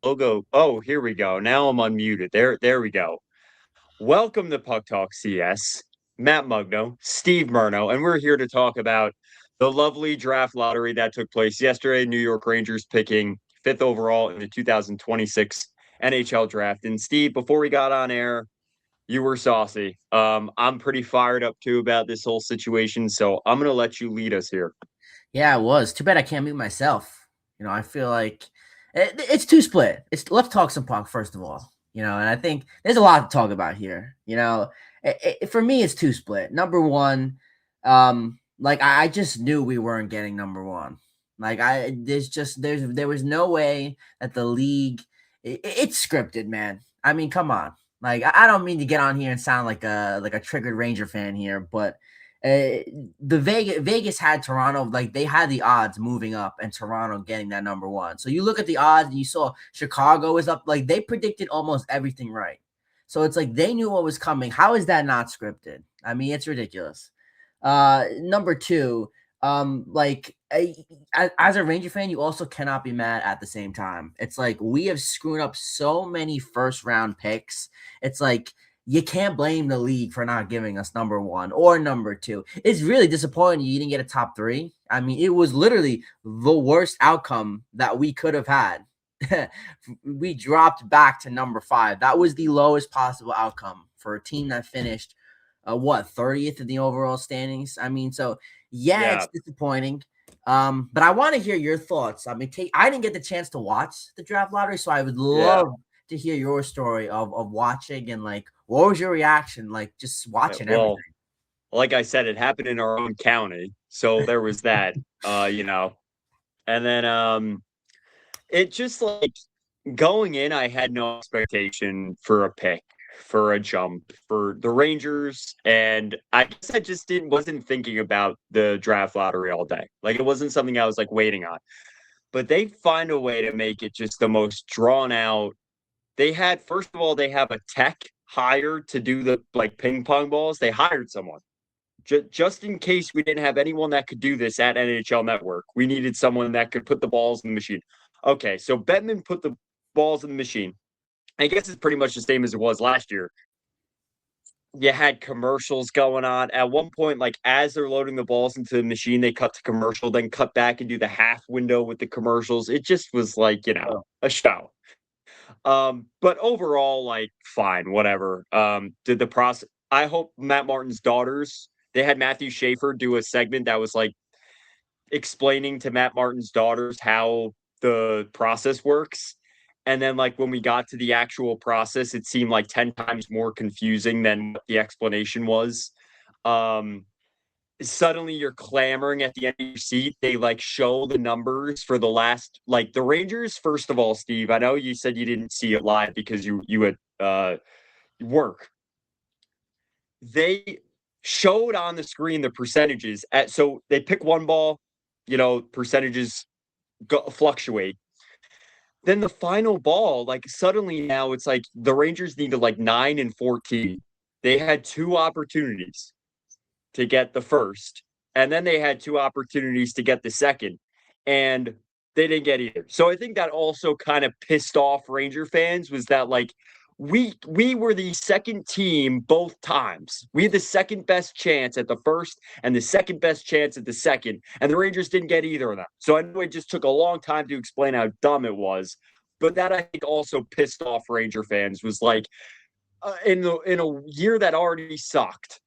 logo. Oh, here we go. Now I'm unmuted. There we go. Welcome to Puck Talk CS. Matt Mugno, Steve Murno, and we're here to talk about the lovely draft lottery that took place yesterday. New York Rangers picking fifth overall in the 2026 NHL draft. And Steve, before we got on air, you were saucy. I'm pretty fired up too about this whole situation, so I'm gonna let you lead us here. Yeah, it was. Too bad I can't mute myself. I feel like it's too split. Let's talk some punk first of all. And I think there's a lot to talk about here. For me, it's too split. Number one, like I just knew we weren't getting number one. Like there was no way that the league. It's scripted, man. I mean, come on. Like I don't mean to get on here and sound like a triggered Ranger fan here, but uh, the Vegas had Toronto, like they had the odds moving up and Toronto getting that number one. So you look at the odds and you saw Chicago is up, like they predicted almost everything right. So it's like they knew what was coming. How is that not scripted? I mean, it's ridiculous. Number two, as a Ranger fan, you also cannot be mad at the same time. It's like we have screwed up so many first round picks. It's like you can't blame the league for not giving us number one or number two. It's really disappointing you didn't get a top three. I mean, it was literally the worst outcome that we could have had. We dropped back to number five. That was the lowest possible outcome for a team that finished 30th in the overall standings. I mean, so yeah, Yeah. it's disappointing. But I want to hear your thoughts. I mean, I didn't get the chance to watch the draft lottery, so I would Yeah. love to hear your story of watching and like what was your reaction like just watching Well, everything. like I said, it happened in our own county, so there was that. And then it just like going in, I had no expectation for a pick, for a jump, for the Rangers, and I guess I just didn't wasn't thinking about the draft lottery all day. Like it wasn't something I was like waiting on. But they find a way to make it just the most drawn out. They had first of all, they have a tech hired to do the like ping pong balls. They hired someone just in case we didn't have anyone that could do this at NHL Network. We needed someone that could put the balls in the machine. Okay, so Bettman put the balls in the machine. I guess it's pretty much the same as it was last year. You had commercials going on. At one point, like as they're loading the balls into the machine, they cut to commercial, then cut back and do the half window with the commercials. It just was like, Oh, a show. But overall, like fine, whatever. Did the process I hope Matt Martin's daughters, they had Matthew Schaefer do a segment that was like explaining to Matt Martin's daughters how the process works. And then like when we got to the actual process, it seemed like 10 times more confusing than what the explanation was. Um Suddenly you're clamoring at the end of your seat. They like show the numbers for the last like the Rangers. First of all, Steve, I know you said you didn't see it live because you had work. They showed on the screen the percentages at so they pick one ball, percentages fluctuate. Then the final ball, like suddenly now it's like the Rangers needed like 9 and 14. They had two opportunities to get the first, and then they had two opportunities to get the second, and they didn't get either. So I think that also kind of pissed off Ranger fans was that like we were the second team both times. We had the second best chance at the first and the second best chance at the second, and the Rangers didn't get either of them. So I know it just took a long time to explain how dumb it was, but that I think also pissed off Ranger fans was like in a year that already sucked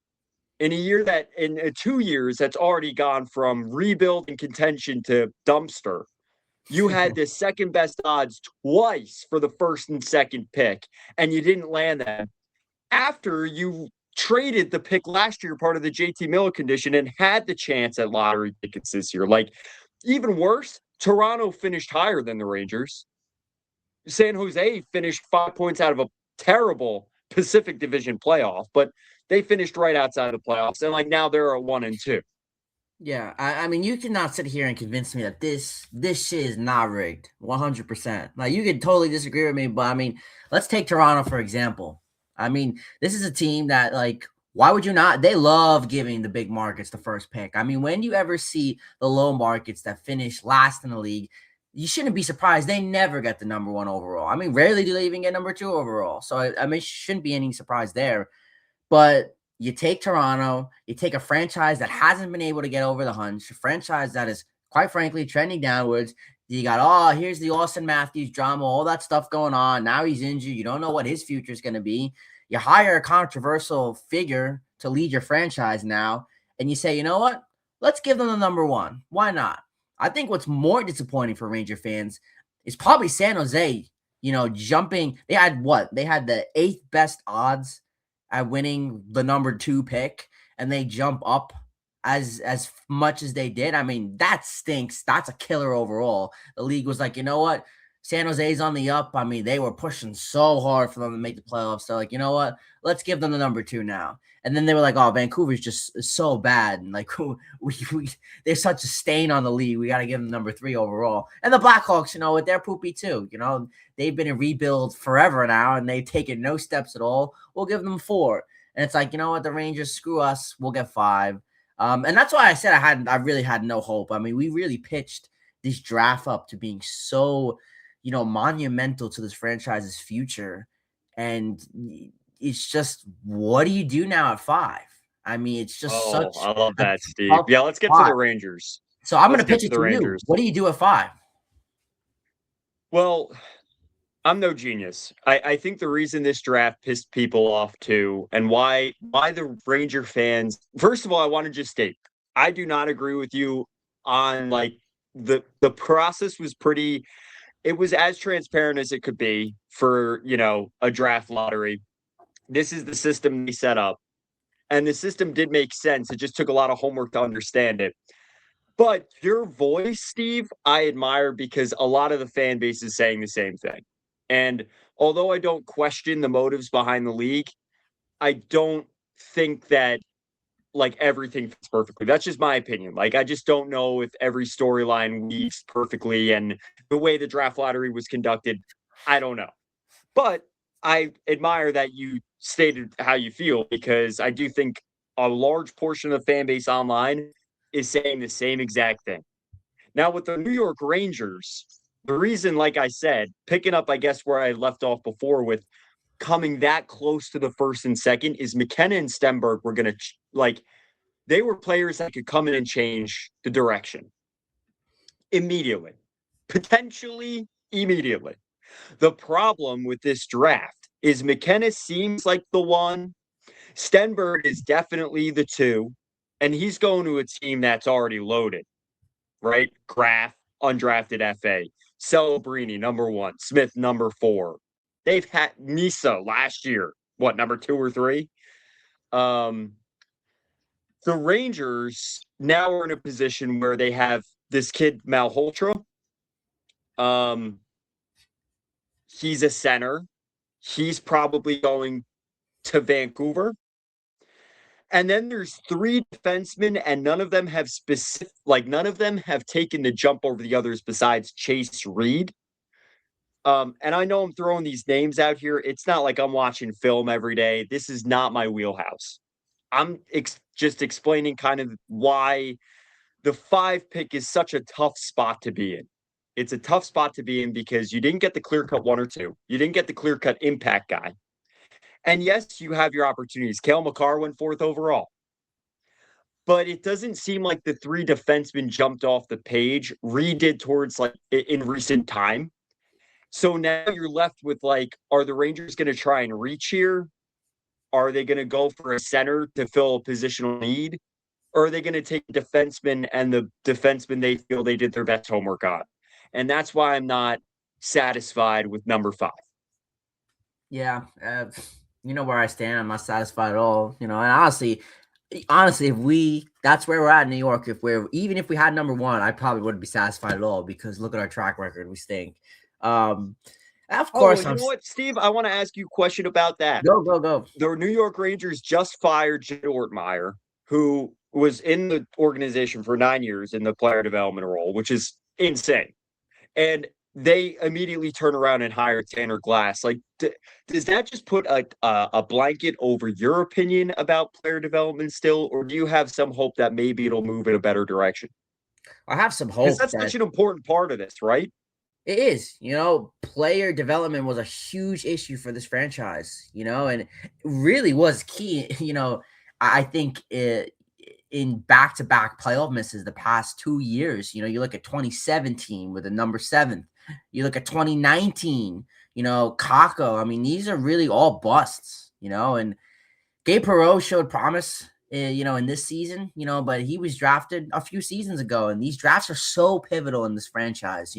in a year that in 2 years that's already gone from rebuild and contention to dumpster. You had the second best odds twice for the first and second pick, and you didn't land them after you traded the pick last year, part of the JT Miller condition, and had the chance at lottery tickets this year. Like, even worse, Toronto finished higher than the Rangers. San Jose finished 5 points out of a terrible Pacific Division playoff, but they finished right outside the playoffs, and like now they're at 1 and 2. yeah, I mean, you cannot sit here and convince me that this shit is not rigged 100%. Like, you could totally disagree with me, but I mean, let's take Toronto for example. I mean, this is a team that, like, why would you not? They love giving the big markets the first pick. I mean, when do you ever see the low markets that finish last in the league you shouldn't be surprised. They never get the number 1 overall. I mean, rarely do they even get number 2 overall. So I mean, shouldn't be any surprise there. But you take Toronto, you take a franchise that hasn't been able to get over the hunch, a franchise that is quite frankly trending downwards. You got, oh, here's the Austin Matthews drama, all that stuff going on. Now he's injured. You don't know what his future is going to be. You hire a controversial figure to lead your franchise now, and you say, you know what? Let's give them the number 1. Why not? I think what's more disappointing for Ranger fans is probably San Jose, jumping. They had what? They had the 8th best odds at winning the number 2 pick, and they jump up as much as they did. I mean, that stinks. That's a killer overall. The league was like, you know what? San Jose's on the up. I mean, they were pushing so hard for them to make the playoffs. So, like, you know what? Let's give them the number 2 now. And then they were like, oh, Vancouver's just so bad. And like, they're such a stain on the league. We got to give them number 3 overall. And the Blackhawks, they're poopy too. They've been in rebuild forever now, and they've taken no steps at all. We'll give them 4. And it's like, you know what? The Rangers, screw us. We'll get 5. And that's why I said I really had no hope. I mean, we really pitched this draft up to being so, monumental to this franchise's future. And it's just, what do you do now at 5? I mean, it's just I love that, Steve. Yeah, let's get to the Rangers. So I'm going to pitch it to you. What do you do at 5? Well, I'm no genius. I think the reason this draft pissed people off too, and why the Ranger fans, first of all, I want to just state, I do not agree with you on like the process was it was as transparent as it could be for, a draft lottery. This is the system they set up. And the system did make sense. It just took a lot of homework to understand it. But your voice, Steve, I admire because a lot of the fan base is saying the same thing. And although I don't question the motives behind the league, I don't think that like everything fits perfectly. That's just my opinion. Like, I just don't know if every storyline weaves perfectly, and the way the draft lottery was conducted, I don't know. But I admire that you stated how you feel, because I do think a large portion of the fan base online is saying the same exact thing. Now, with the New York Rangers, the reason, like I said, picking up, I guess, where I left off before with coming that close to the first and second, is McKenna and Stenberg were going to, they were players that could come in and change the direction immediately, potentially immediately. The problem with this draft is McKenna seems like the one. Stenberg is definitely the 2, and he's going to a team that's already loaded, right? Graf, undrafted FA. Celebrini, number 1. Smith, number 4. They've had Misa last year. What, number 2 or 3? The Rangers now are in a position where they have this kid, Malhotra. He's a center. He's probably going to Vancouver. And then there's 3 defensemen, and none of them have taken the jump over the others besides Chase Reed. And I know I'm throwing these names out here. It's not like I'm watching film every day. This is not my wheelhouse. I'm just explaining kind of why the 5 pick is such a tough spot to be in. It's a tough spot to be in because you didn't get the clear-cut 1 or 2. You didn't get the clear-cut impact guy. And yes, you have your opportunities. Cale Makar went 4th overall. But it doesn't seem like the 3 defensemen jumped off the page. Reed did towards in recent time. So now you're left with are the Rangers going to try and reach here? Are they going to go for a center to fill a positional need? Or are they going to take a defenseman and the defenseman they feel they did their best homework on? And that's why I'm not satisfied with number 5. Yeah. You know where I stand. I'm not satisfied at all. And honestly, that's where we're at in New York. Even if we had number 1, I probably wouldn't be satisfied at all, because look at our track record. We stink. Of course. You know what, Steve? I want to ask you a question about that. Go. The New York Rangers just fired Jed Ortmeyer, who was in the organization for 9 years in the player development role, which is insane. And they immediately turn around and hire Tanner Glass. Does that just put a blanket over your opinion about player development still, or do you have some hope that maybe it'll move in a better direction? I have some hope. Because that's such an important part of this, right? It is, player development was a huge issue for this franchise, and it really was key. I think in back-to-back playoff misses the past 2 years. You look at 2017 with the number 7th. You look at 2019. Kako. I mean, these are really all busts. And Gabe Perreault showed promise. In this season, but he was drafted a few seasons ago, and these drafts are so pivotal in this franchise.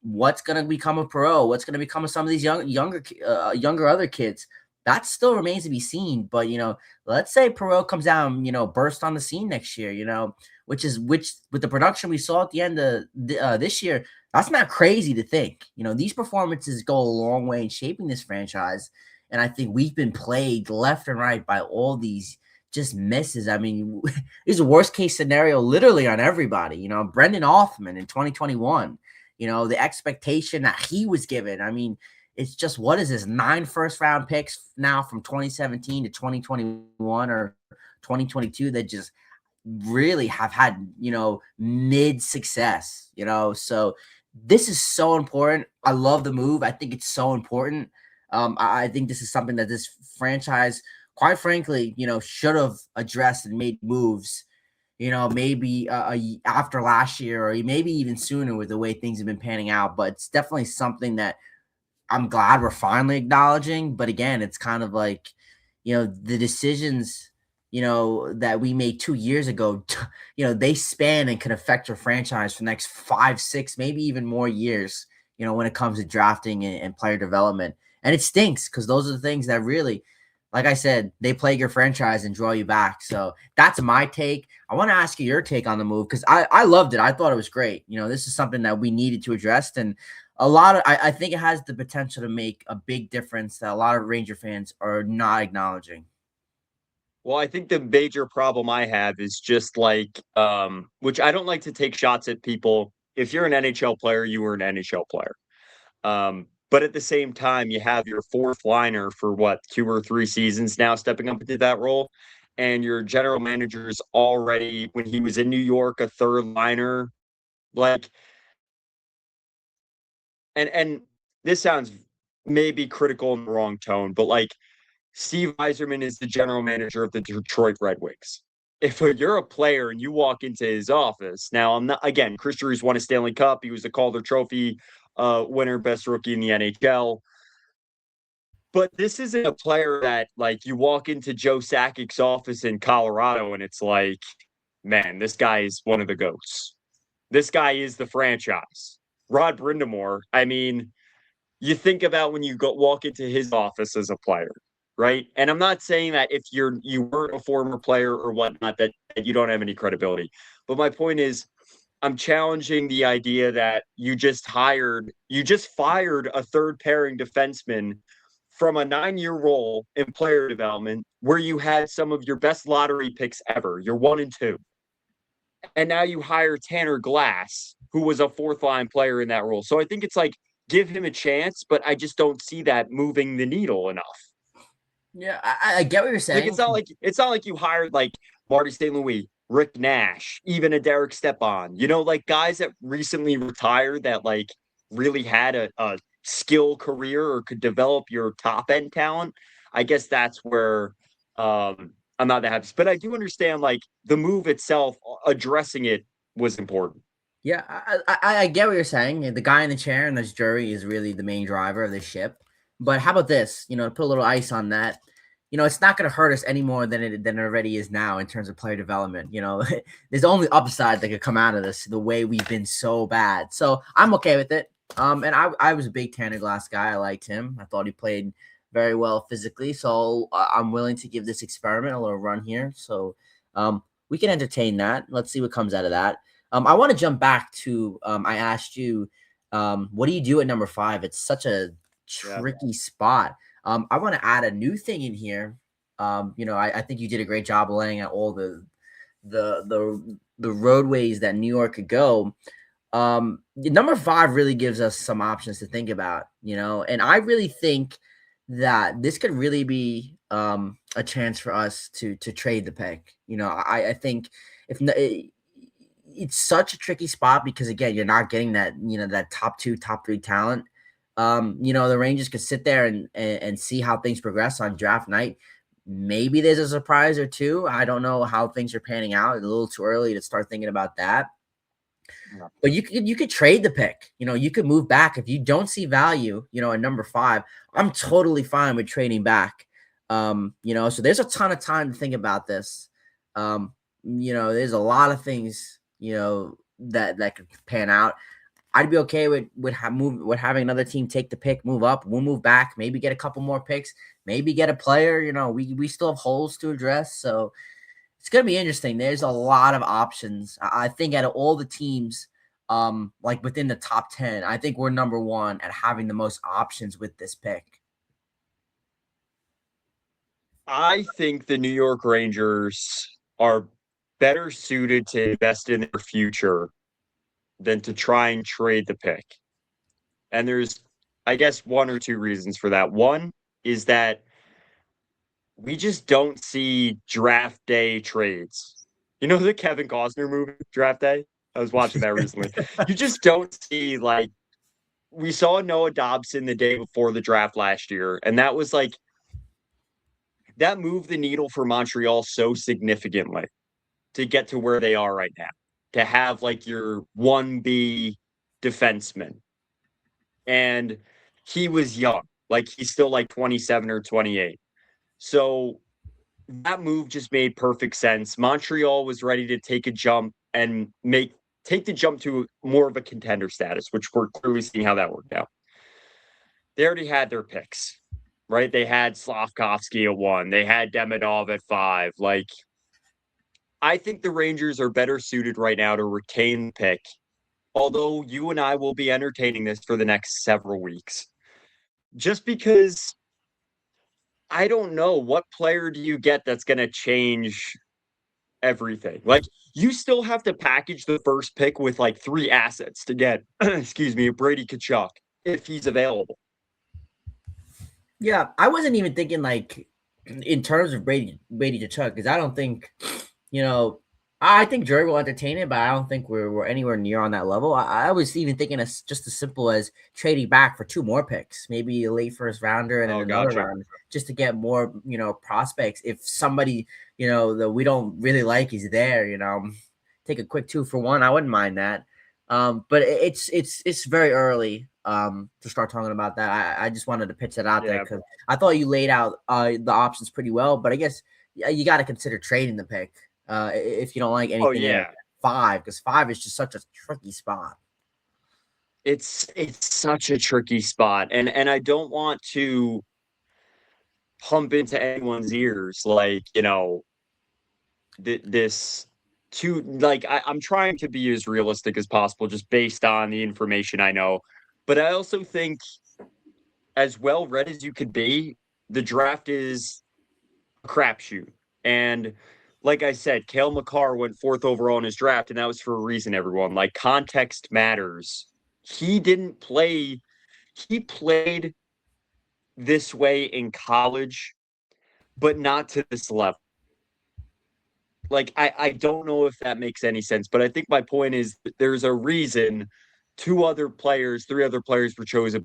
What's going to become of Perot? What's going to become of some of these younger other kids? That still remains to be seen. But let's say Perot comes out and burst on the scene next year. Which with the production we saw at the end of this year, that's not crazy to think. These performances go a long way in shaping this franchise, and I think we've been plagued left and right by all these just misses. I mean, it's a worst case scenario literally on everybody. Brendan Othman in 2021. The expectation that he was given. I mean, it's just, what is this, 9 first-round picks now from 2017 to 2021 or 2022 that just really have had, mid-success, So this is so important. I love the move. I think it's so important. I think this is something that this franchise, quite frankly, should have addressed and made moves maybe after last year or maybe even sooner with the way things have been panning out. But it's definitely something that I'm glad we're finally acknowledging. But again, it's kind of like, the decisions, that we made 2 years ago, they span and can affect your franchise for the next 5, 6, maybe even more years, when it comes to drafting and player development. And it stinks because those are the things that really, like I said, they plague your franchise and draw you back. So that's my take. I want to ask you your take on the move because I loved it. I thought it was great. This is something that we needed to address. And I think it has the potential to make a big difference that a lot of Ranger fans are not acknowledging. Well, I think the major problem I have is just like, which I don't like to take shots at people. If you're an NHL player, you were an NHL player. But at the same time, you have your fourth liner for what, 2 or 3 seasons now stepping up into that role. And your general manager is already, when he was in New York, a third liner. Like, and this sounds maybe critical in the wrong tone, but like Steve Yzerman is the general manager of the Detroit Red Wings. If you're a player and you walk into his office, now I'm not, again, Chris Drew's won a Stanley Cup. He was the Calder Trophy winner, best rookie in the NHL. But this isn't a player that, like, you walk into Joe Sakic's office in Colorado and it's like, man, this guy is one of the GOATs. This guy is the franchise. Rod Brindamore, I mean, you think about when you walk into his office as a player, right? And I'm not saying that if you weren't a former player or whatnot that you don't have any credibility. But my point is, I'm challenging the idea that you just fired a third pairing defenseman from a 9-year role in player development where you had some of your best lottery picks ever. You're 1 and 2. And now you hire Tanner Glass, who was a fourth line player in that role. So I think it's like, give him a chance, but I just don't see that moving the needle enough. Yeah, I get what you're saying. Like it's not like you hired like Marty St. Louis, Rick Nash, even a Derek Stepan, like guys that recently retired that like really had a skill career or could develop your top end talent. I guess that's where I'm not that happy. But I do understand like the move itself, addressing it was important. Yeah, I get what you're saying. The guy in the chair and this jury is really the main driver of the ship. But how about this? To put a little ice on that. It's not going to hurt us any more than it already is now in terms of player development. There's only upside that could come out of this, the way we've been so bad. So I'm okay with it. And I was a big Tanner Glass guy. I liked him. I thought he played very well physically. So I'm willing to give this experiment a little run here. So we can entertain that. Let's see what comes out of that. I want to jump back to I asked you, what do you do at number 5? It's such a tricky spot. I want to add a new thing in here. I think you did a great job of laying out all the roadways that New York could go. Number 5 really gives us some options to think about, and I really think that this could really be a chance for us to trade the pick. I think if it's such a tricky spot because again, you're not getting that, that top 2, top 3 talent. The Rangers could sit there and see how things progress on draft night. Maybe there's a surprise or two. I don't know how things are panning out. It's a little too early to start thinking about that. Yeah. But you could trade the pick. You could move back if you don't see value. At number 5, I'm totally fine with trading back. So there's a ton of time to think about this. There's a lot of things that could pan out. I'd be okay with having another team take the pick, move up, we'll move back, maybe get a couple more picks, maybe get a player. We still have holes to address, so it's gonna be interesting. There's a lot of options. I think out of all the teams, like within the top 10, I think we're number 1 at having the most options with this pick. I think the New York Rangers are better suited to invest in their future than to try and trade the pick. And there's, I guess, 1 or 2 reasons for that. One is that we just don't see draft day trades. You know the Kevin Costner movie, Draft Day? I was watching that recently. You just don't see, like, we saw Noah Dobson the day before the draft last year, and that was like, that moved the needle for Montreal so significantly to get to where they are right now, to have like your 1B defenseman. And he was young, like he's still like 27 or 28. So that move just made perfect sense. Montreal was ready to take a jump and take the jump to more of a contender status, which we're clearly seeing how that worked out. They already had their picks, right? They had Slavkovsky at 1. They had Demidov at 5. Like, I think the Rangers are better suited right now to retain the pick, although you and I will be entertaining this for the next several weeks. Just because I don't know, what player do you get that's going to change everything? Like, you still have to package the first pick with like 3 assets to get, excuse me, Brady Tkachuk if he's available. Yeah, I wasn't even thinking like in terms of Brady Tkachuk, because I don't think, I think Jerry will entertain it, but I don't think we're anywhere near on that level. I was even thinking as just as simple as trading back for 2 more picks, maybe a late first rounder and another round, just to get more, prospects. If somebody, that we don't really like is there, take a quick 2 for 1. I wouldn't mind that. But it's very early to start talking about that. I just wanted to pitch that out there because I thought you laid out the options pretty well. But I guess you got to consider trading the pick if you don't like anything. At 5, because 5 is just such a tricky spot. It's such a tricky spot, and I don't want to pump into anyone's ears like this. I'm trying to be as realistic as possible just based on the information I know. But I also think, as well read as you could be, the draft is a crapshoot. And like I said, Cale Makar went 4th overall in his draft, and that was for a reason, everyone. Like, context matters. He played this way in college, but not to this level. Like, I don't know if that makes any sense, but I think my point is there's a reason 3 other players were chosen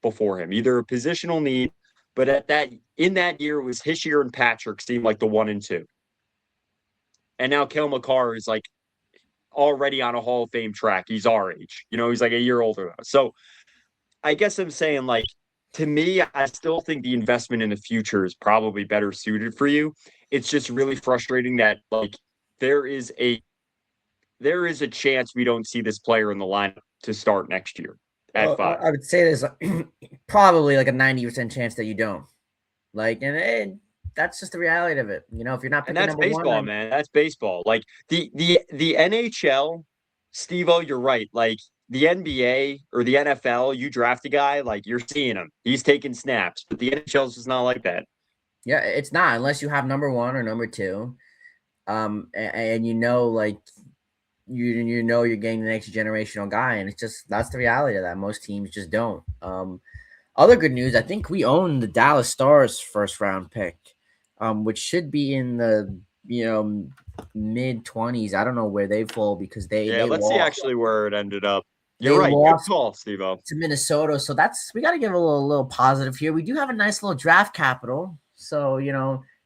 before him, either a positional need, but in that year, it was Hischier and Patrick seemed like the 1 and 2. And now Cale Makar is like already on a Hall of Fame track. He's our age, he's like a year older. So I guess I'm saying, like, to me, I still think the investment in the future is probably better suited for you. It's just really frustrating that, like, there is a chance we don't see this player in the lineup to start next year at 5. I would say there's probably like a 90% chance that you don't. Like, and that's just the reality of it. If you're not picking and that's baseball, man. That's baseball. Like the NHL, Steve-O, you're right. Like, the NBA or the NFL, you draft a guy, like, you're seeing him. He's taking snaps, but the NHL is just not like that. Yeah, it's not unless you have number 1 or number 2. And like you're getting the next generational guy, and that's the reality of that. Most teams just don't. Other good news, I think we own the Dallas Stars first round pick, which should be in the mid 20s. I don't know where they fall because they Yeah, they let's see lost. actually where it ended up. You're They right. Good lost call, Steve-O. to Minnesota. So that's we got to give a little positive here. We do have a nice little draft capital. So,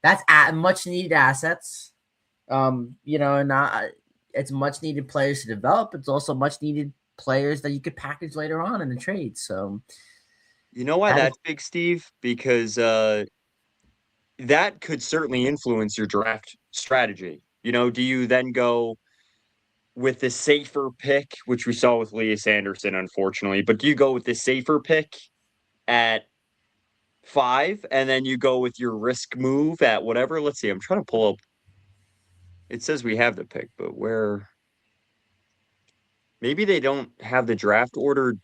that's at much needed assets. And it's much needed players to develop. It's also much needed players that you could package later on in the trade. So You know why that is that's big, Steve? Because that could certainly influence your draft strategy. Do you then go with the safer pick, which we saw with Leah Sanderson, unfortunately, but do you go with the safer pick at 5 and then you go with your risk move at whatever? Let's see. I'm trying to pull up. It says we have the pick, but where maybe they don't have the draft order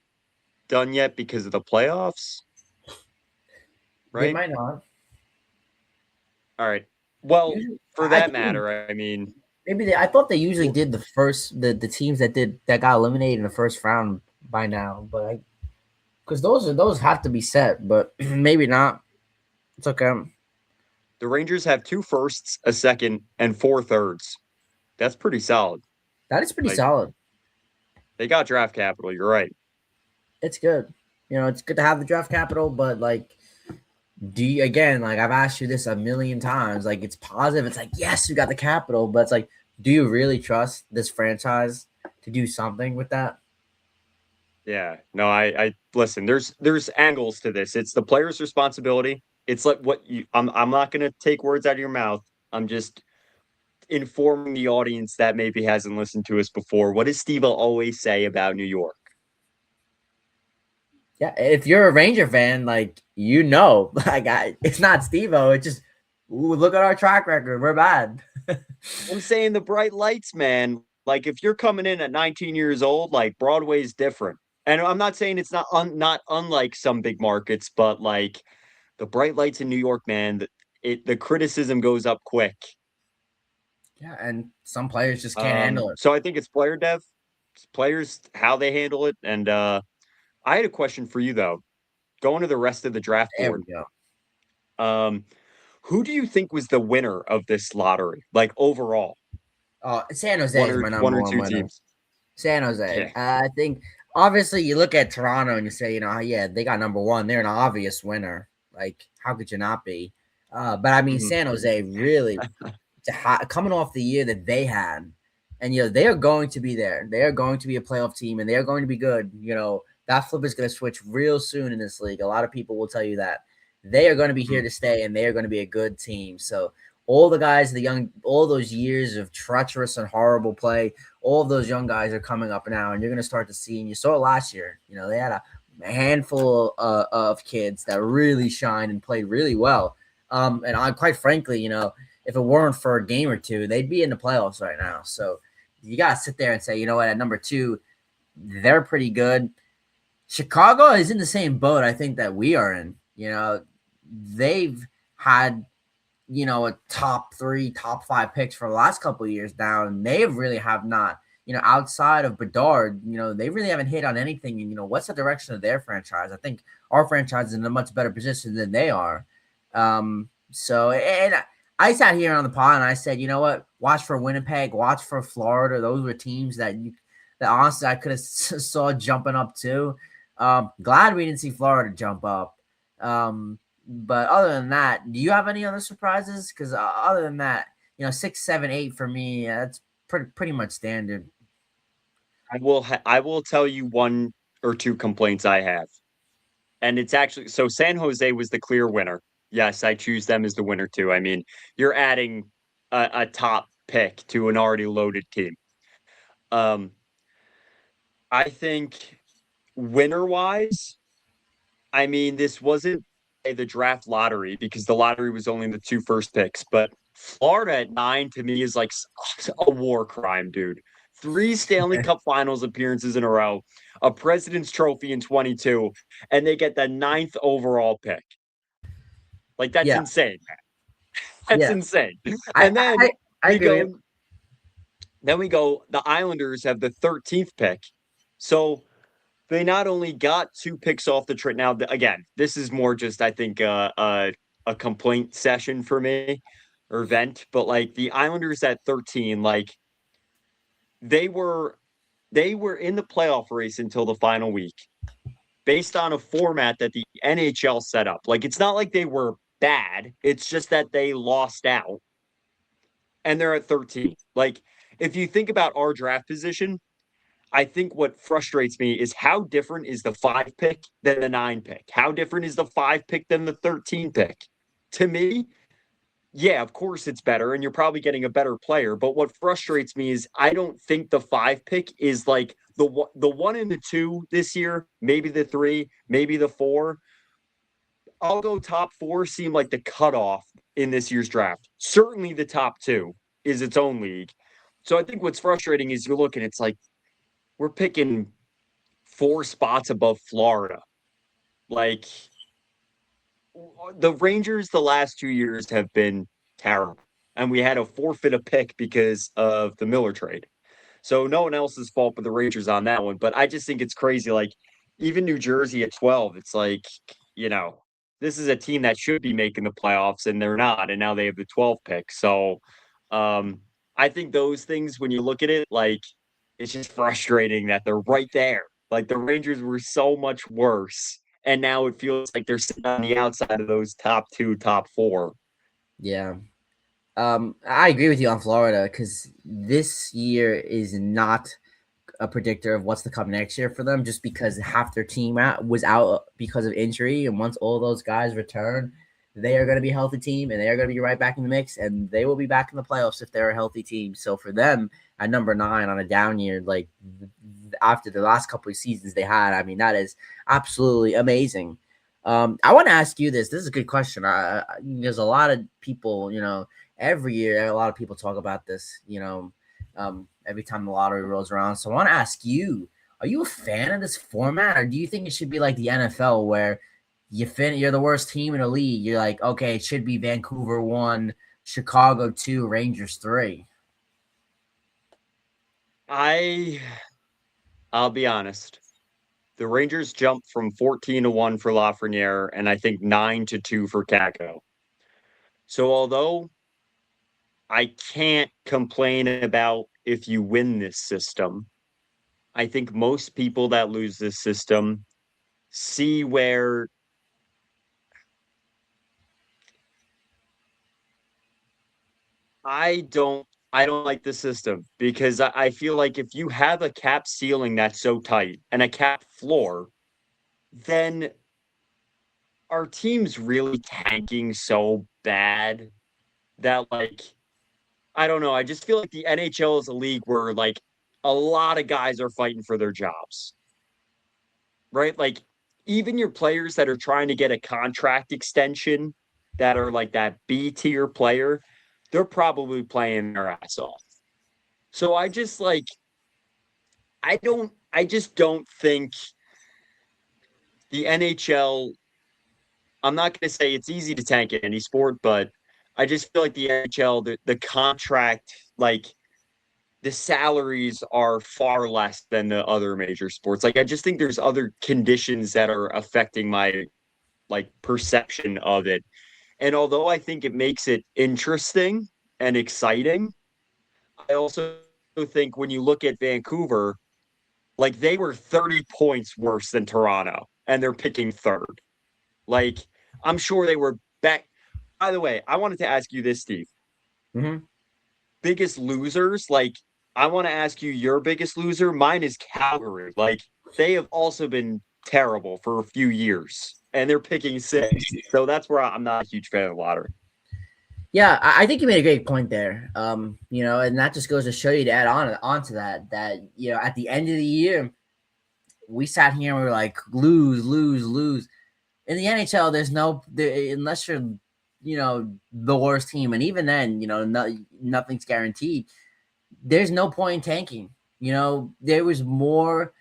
done yet because of the playoffs, they right? might not. All right. Well, Usually, for I that think matter, I mean, maybe I thought they usually did the teams that got eliminated in the first round by now, but because those have to be set, but maybe not. It's okay. the Rangers have 2 firsts, a second, and 4 thirds. That's pretty solid. That is pretty Like solid. they got draft capital. You're right. It's good. It's good to have the draft capital, but like, do you, again, like I've asked you this a million times, like it's positive. It's like, yes, you got the capital, but it's like, do you really trust this franchise to do something with that? Yeah. No, I listen, there's angles to this. It's the player's responsibility. It's like what you I'm not gonna take words out of your mouth. I'm just informing the audience that maybe hasn't listened to us before. What does Steve always say about New York? Yeah, if you're a Ranger fan, like like it's not Steve-O. It's just ooh, look at our track record. We're bad. I'm saying the bright lights, man. Like if you're coming in at 19 years old, like Broadway's different. And I'm not saying it's not unlike some big markets, but like the bright lights in New York, man, the criticism goes up quick. Yeah, and some players just can't handle it. So I think it's player dev, it's players how they handle it. And I had a question for you though. Going to the rest of the draft There board. we go. Um, who do you think was the winner of this lottery? Like overall, San Jose one is or my one number or one two winner. teams? San Jose. Yeah. I think obviously you look at Toronto and you say, yeah, they got number one. They're an obvious winner. Like, how could you not be? But I mean, Mhm. San Jose really coming off the year that they had, and they are going to be there. They are going to be a playoff team, and they are going to be good. That flip is going to switch real soon in this league. A lot of people will tell you that they are going to be here Mhm. to stay, and they are going to be a good team. So all the guys, all those years of treacherous and horrible play, all of those young guys are coming up now, and you're going to start to see. And you saw it last year. They had a handful of kids that really shined and played really well. And I, quite frankly, if it weren't for a game or two, they'd be in the playoffs right now. So you got to sit there and say, you know what, at number two, they're pretty good. Chicago is in the same boat I think that we are in. They've had, a top three, top five picks for the last couple of years now, and they really have not, outside of Bedard, they really haven't hit on anything. And, what's the direction of their franchise? I think our franchise is in a much better position than they are. So, and I sat here on the pod and I said, you know what? Watch for Winnipeg, watch for Florida. Those were teams that honestly I could have saw jumping up too. Glad we didn't see Florida jump up. But other than that, do you have any other surprises? Because other than that, 6, 7, 8 for me, that's pretty much standard. I will tell you one or two complaints I have. And it's actually so San Jose was the clear winner. Yes, I choose them as the winner too. I mean, you're adding a top pick to an already loaded team. Um, I think winner wise, I mean, this wasn't the draft lottery because the lottery was only the 2 first picks, but Florida at 9 to me is like a war crime, dude. 3 Stanley Cup Finals appearances in a row, a President's Trophy in 22, and they get the ninth overall pick. Like that's Yeah, insane, man. That's yeah. insane. I And I, I we agree. go, the Islanders have the 13th pick. So they not only got 2 picks off the trade. Now, again, this is more just, I think, a complaint session for me or vent, but like the Islanders at 13, like they were in the playoff race until the final week based on a format that the NHL set up. Like it's not like they were bad, it's just that they lost out and they're at 13. Like if you think about our draft position, I think what frustrates me is how different is the 5 pick than the 9 pick? How different is the 5 pick than the 13 pick? To me, yeah, of course it's better, and you're probably getting a better player. But what frustrates me is I don't think the 5 pick is like the 1 and the 2 this year, maybe the 3, maybe the 4. I'll go top 4 seem like the cutoff in this year's draft. Certainly the top 2 is its own league. So I think what's frustrating is you're looking, it's like we're picking 4 spots above Florida. Like the Rangers the last 2 years have been terrible. And we had to forfeit a pick because of the Miller trade. So no one else's fault but the Rangers on that one. But I just think it's crazy. Like even New Jersey at 12, it's like, you know, this is a team that should be making the playoffs and they're not. And now they have the 12 pick. So I think those things, when you look at it, like it's just frustrating that they're right there. Like the Rangers were so much worse. And now it feels like they're sitting on the outside of those top 2, top 4. Yeah. I agree with you on Florida because this year is not a predictor of what's to come next year for them, just because half their team was out because of injury, and once all those guys return, they are going to be a healthy team, and they are going to be right back in the mix, and they will be back in the playoffs if they're a healthy team. So for them at number 9 on a down year, like after the last couple of seasons they had, I mean that is absolutely amazing. I want to ask you this. This is a good question. There's a lot of people, every year, a lot of people talk about this, every time the lottery rolls around. So I want to ask you, are you a fan of this format, or do you think it should be like the NFL where you're the worst team in the league? You're like, okay, it should be Vancouver 1, Chicago 2, Rangers 3. I'll be honest. The Rangers jumped from 14-1 for Lafreniere and I think 9-2 for Kako. So although I can't complain about if you win this system, I think most people that lose this system see where I don't like the system because I feel like if you have a cap ceiling that's so tight and a cap floor, then our team's really tanking so bad that like I don't know. I just feel like the NHL is a league where like a lot of guys are fighting for their jobs, right? Like even your players that are trying to get a contract extension that are like that B tier player, they're probably playing their ass off. So I just like, I just don't think the NHL, I'm not going to say it's easy to tank in any sport, but I just feel like the NHL, the contract, like the salaries are far less than the other major sports. Like I just think there's other conditions that are affecting my like perception of it. And although I think it makes it interesting and exciting, I also think when you look at Vancouver, like they were 30 points worse than Toronto and they're picking third. Like I'm sure they were back. By the way, I wanted to ask you this, Steve. Mm-hmm. Biggest losers, like I want to ask you your biggest loser. Mine is Calgary. Like they have also been terrible for a few years and they're picking 6. So that's where I'm not a huge fan of the lottery. Yeah, I think you made a great point there. And that just goes to show you to add on to that at the end of the year, we sat here and we were like, lose, lose, lose. In the NHL, unless you're, the worst team, and even then, nothing's guaranteed. There's no point in tanking. There was more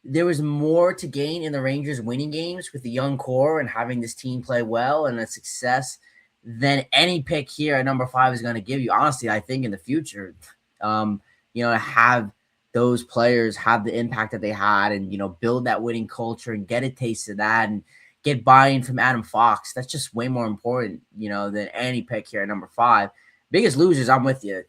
to gain in the Rangers winning games with the young core and having this team play well and a success than any pick here at number 5 is going to give you. Honestly, I think in the future, have those players have the impact that they had and, build that winning culture and get a taste of that and get buy-in from Adam Fox. That's just way more important, than any pick here at number 5. biggest losers, I'm with you.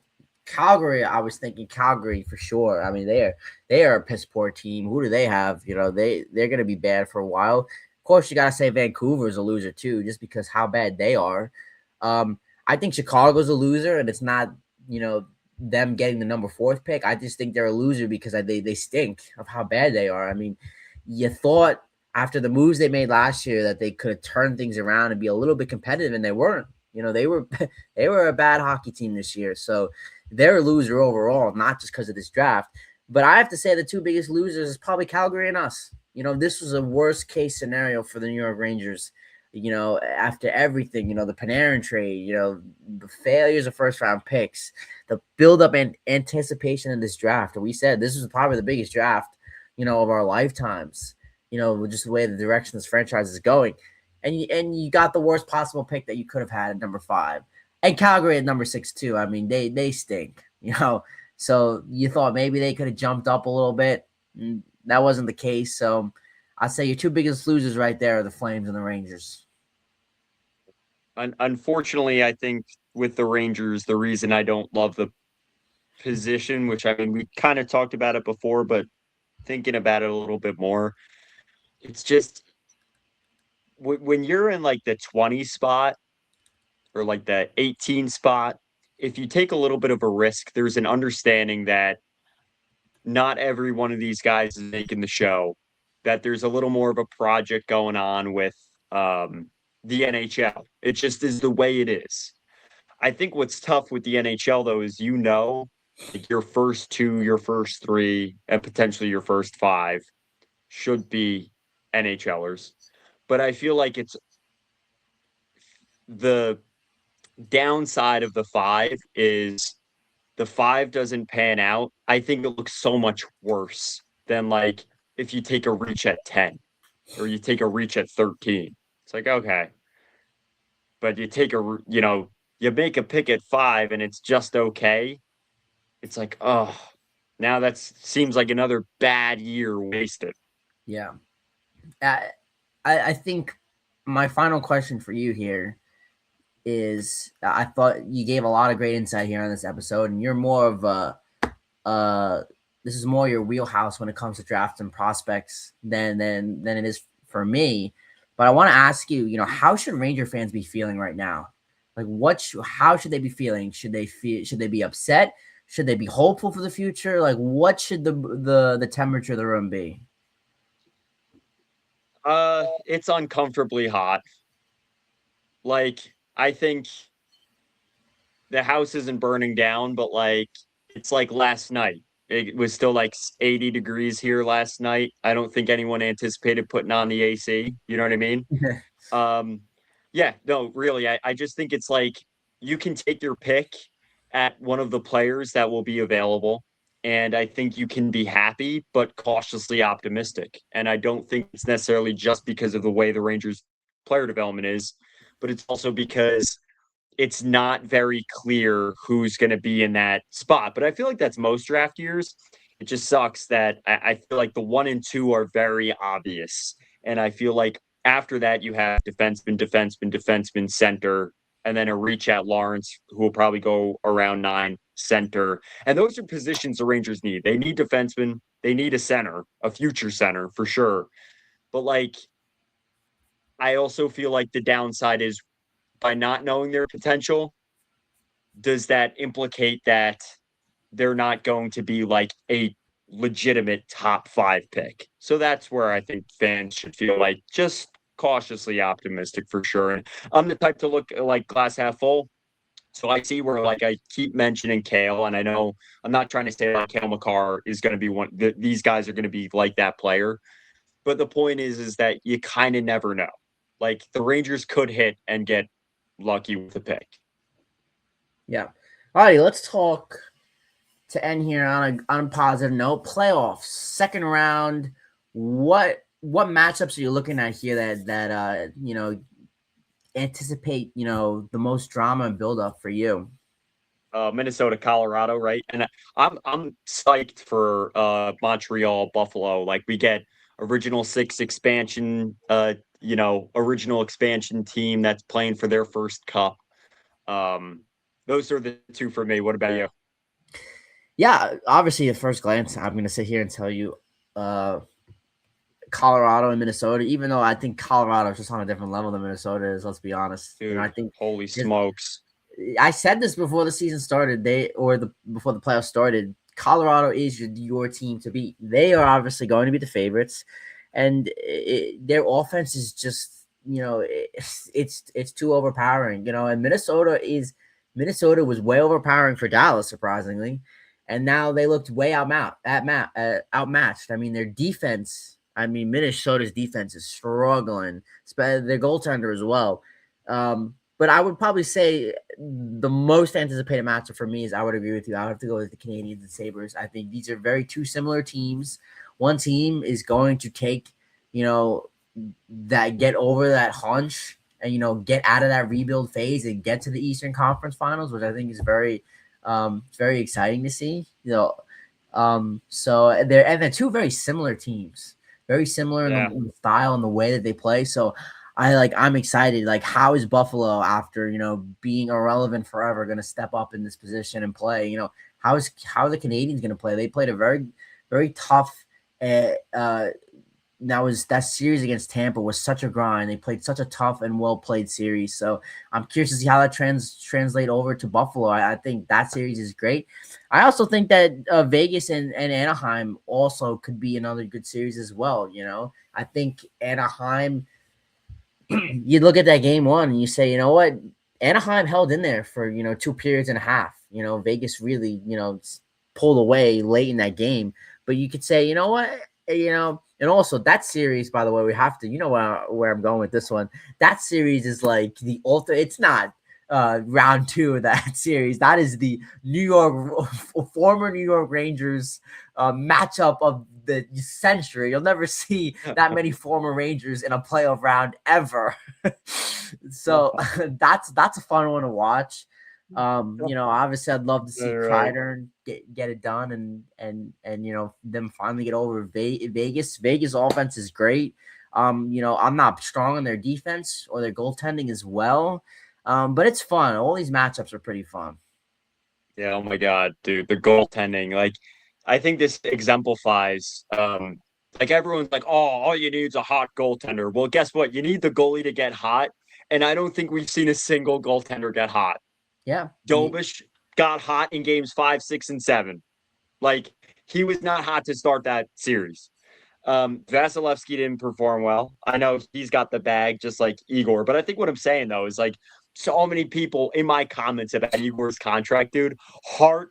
Calgary, I was thinking Calgary for sure. I mean, they are a piss poor team. Who do they have? They're gonna be bad for a while. Of course, you gotta say Vancouver's a loser too, just because how bad they are. I think Chicago's a loser, and it's not them getting the number fourth pick. I just think they're a loser because they stink of how bad they are. I mean, you thought after the moves they made last year that they could have turned things around and be a little bit competitive, and they weren't. They were they were a bad hockey team this year. So they're a loser overall, not just because of this draft. But I have to say the two biggest losers is probably Calgary and us. This was a worst case scenario for the New York Rangers. After everything, the Panarin trade, the failures of first round picks, the buildup and anticipation in this draft. And we said this was probably the biggest draft, of our lifetimes, just the way the direction this franchise is going. And you got the worst possible pick that you could have had at number 5. And Calgary at number 6 too. I mean, they stink, So you thought maybe they could have jumped up a little bit. That wasn't the case. So I'd say your two biggest losers right there are the Flames and the Rangers. Unfortunately, I think with the Rangers, the reason I don't love the position, which I mean, we kind of talked about it before, but thinking about it a little bit more, it's just when you're in like the 20 spot or like the 18 spot, if you take a little bit of a risk, there's an understanding that not every one of these guys is making the show, that there's a little more of a project going on with the NHL. It just is the way it is. I think what's tough with the NHL though is like your first 2, your first 3, and potentially your first 5 should be NHLers. But I feel like it's the downside of the 5 is the 5 doesn't pan out. I think it looks so much worse than like if you take a reach at 10 or you take a reach at 13. It's like, okay. But you make a pick at 5 and it's just okay. It's like, oh, now that seems like another bad year wasted. Yeah. I think my final question for you here is I thought you gave a lot of great insight here on this episode, and you're more of this is more your wheelhouse when it comes to drafts and prospects than it is for me. But I want to ask you, how should Ranger fans be feeling right now? Like, how should they be feeling? Should they be upset? Should they be hopeful for the future? Like, what should the temperature of the room be? It's uncomfortably hot. Like, I think the house isn't burning down, but like it's like last night. It was still like 80 degrees here last night. I don't think anyone anticipated putting on the AC. You know what I mean? Um, yeah, no, really. I just think it's like you can take your pick at one of the players that will be available. And I think you can be happy, but cautiously optimistic. And I don't think it's necessarily just because of the way the Rangers player development is, but it's also because it's not very clear who's going to be in that spot. But I feel like that's most draft years. It just sucks that I feel like the 1 and 2 are very obvious. And I feel like after that, you have defenseman, center, and then a reach at Lawrence, who will probably go around 9, center. And those are positions the Rangers need. They need defensemen. They need a center, a future center for sure. But like, I also feel like the downside is by not knowing their potential, does that implicate that they're not going to be like a legitimate top 5 pick? So that's where I think fans should feel like just cautiously optimistic for sure. And I'm the type to look like glass half full. So I see where like I keep mentioning Kale, and I know I'm not trying to say like Kale McCarr is going to be these guys are going to be like that player. But the point is that you kind of never know. Like the Rangers could hit and get lucky with the pick. Yeah. All right, let's talk to end here on a positive note. Playoffs, second round. What matchups are you looking at here that anticipate the most drama and build up for you? Minnesota, Colorado, right? And I'm psyched for Montreal, Buffalo. Like we get original 6 expansion, original expansion team that's playing for their first cup. Those are the two for me. What about you? Yeah, obviously, at first glance, I'm going to sit here and tell you Colorado and Minnesota, even though I think Colorado is just on a different level than Minnesota is. Let's be honest. I Dude, think holy just smokes. I said this before the season started. Before the playoffs started. Colorado is your team to beat. They are obviously going to be the favorites, and their offense is just it's too overpowering. And Minnesota was way overpowering for Dallas, surprisingly, and now they looked way outmatched. I mean, their defense. I mean, Minnesota's defense is struggling. Their goaltender as well. But I would probably say the most anticipated matchup for me is I would agree with you. I would have to go with the Canadiens and Sabres. I think these are two similar teams. One team is going to take, get over that hunch and, get out of that rebuild phase and get to the Eastern Conference Finals, which I think is very exciting to see. So they're two very similar teams, very similar in the style and the way that they play. So I'm excited. Like, how is Buffalo, after being irrelevant forever, going to step up in this position and play? How are the Canadians going to play? They played a very, very tough. That series against Tampa was such a grind. They played such a tough and well played series. So I'm curious to see how that translate over to Buffalo. I think that series is great. I also think that Vegas and Anaheim also could be another good series as well. I think Anaheim. You look at that game one and you say, you know what, Anaheim held in there for 2 periods and a half. Vegas really pulled away late in that game. But you could say, you know what, and also that series, by the way, we have to, where I'm going with this one. That series is like the ultimate. It's not round 2 of that series. That is the former New York Rangers matchup of the century. You'll never see that many former Rangers in a playoff round ever. So that's a fun one to watch. Obviously I'd love to see Kreider get it done and them finally get over Vegas. Vegas offense is great. I'm not strong on their defense or their goaltending as well. But it's fun. All these matchups are pretty fun. Yeah, oh my God, dude, the goaltending. Like, I think this exemplifies like everyone's like, oh, all you need is a hot goaltender. Well, guess what? You need the goalie to get hot. And I don't think we've seen a single goaltender get hot. Yeah. Dobish got hot in games 5, 6, and 7. Like, he was not hot to start that series. Vasilevsky didn't perform well. I know he's got the bag just like Igor, but I think what I'm saying though is like so many people in my comments about Igor's contract, dude. Hart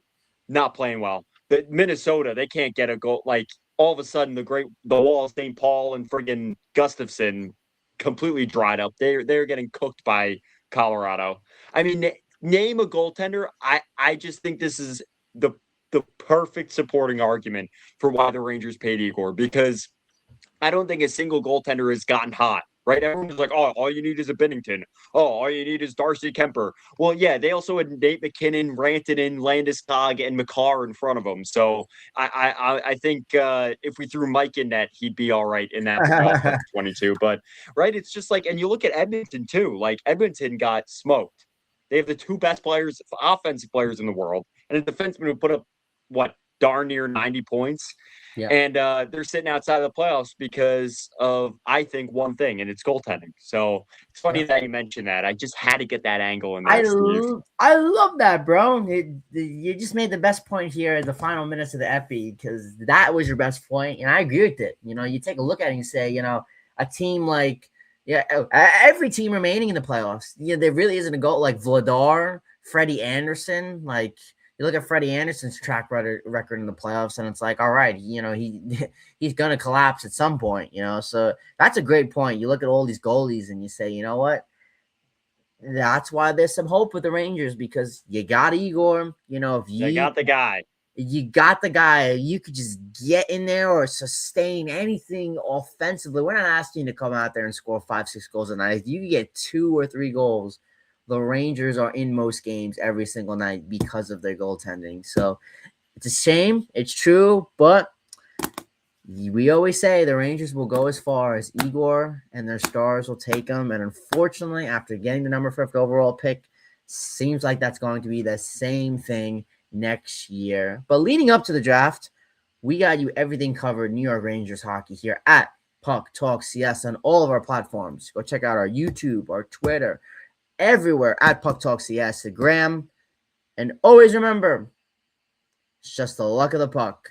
not playing well. The Minnesota, they can't get a goal. Like, all of a sudden, the wall of St. Paul and friggin' Gustafson completely dried up. They're getting cooked by Colorado. I mean, name a goaltender. I just think this is the perfect supporting argument for why the Rangers paid Igor, because I don't think a single goaltender has gotten hot, right? Everyone's like, oh, all you need is a Binnington. Oh, all you need is Darcy Kemper. Well, yeah, they also had Nate McKinnon, Rantanen, Landeskog, and McCarr in front of them. So I think if we threw Mike in net, he'd be all right in that offense 22. But, right, it's just like, and you look at Edmonton too. Like, Edmonton got smoked. They have the 2 best offensive players in the world, and a defenseman who put up darn near 90 points. Yeah. And they're sitting outside of the playoffs because of, I think, one thing, and it's goaltending. So it's funny that you mentioned that. I just had to get that angle in there, Steve. I love that, bro. You just made the best point here in the final minutes of the epi, because that was your best point, and I agree with it. You take a look at it and you say, a team like, every team remaining in the playoffs, there really isn't a goal like Vladar, Freddie Anderson, like. You look at Freddie Anderson's track record in the playoffs, and it's like, all right, he's going to collapse at some point, So that's a great point. You look at all these goalies and you say, you know what? That's why there's some hope with the Rangers, because you got Igor. If you got the guy. You got the guy. You could just get in there or sustain anything offensively. We're not asking you to come out there and score 5, 6 goals a night. If you get 2 or 3 goals, the Rangers are in most games every single night because of their goaltending. So it's a shame. It's true. But we always say the Rangers will go as far as Igor and their stars will take them. And unfortunately, after getting the number 5 overall pick, Seems like that's going to be the same thing next year. But leading up to the draft, we got you everything covered New York Rangers hockey here at Puck Talk CS on all of our platforms. Go check out our YouTube, our Twitter, everywhere at Puck Talk CS, the Gram. And always remember, it's just the luck of the puck.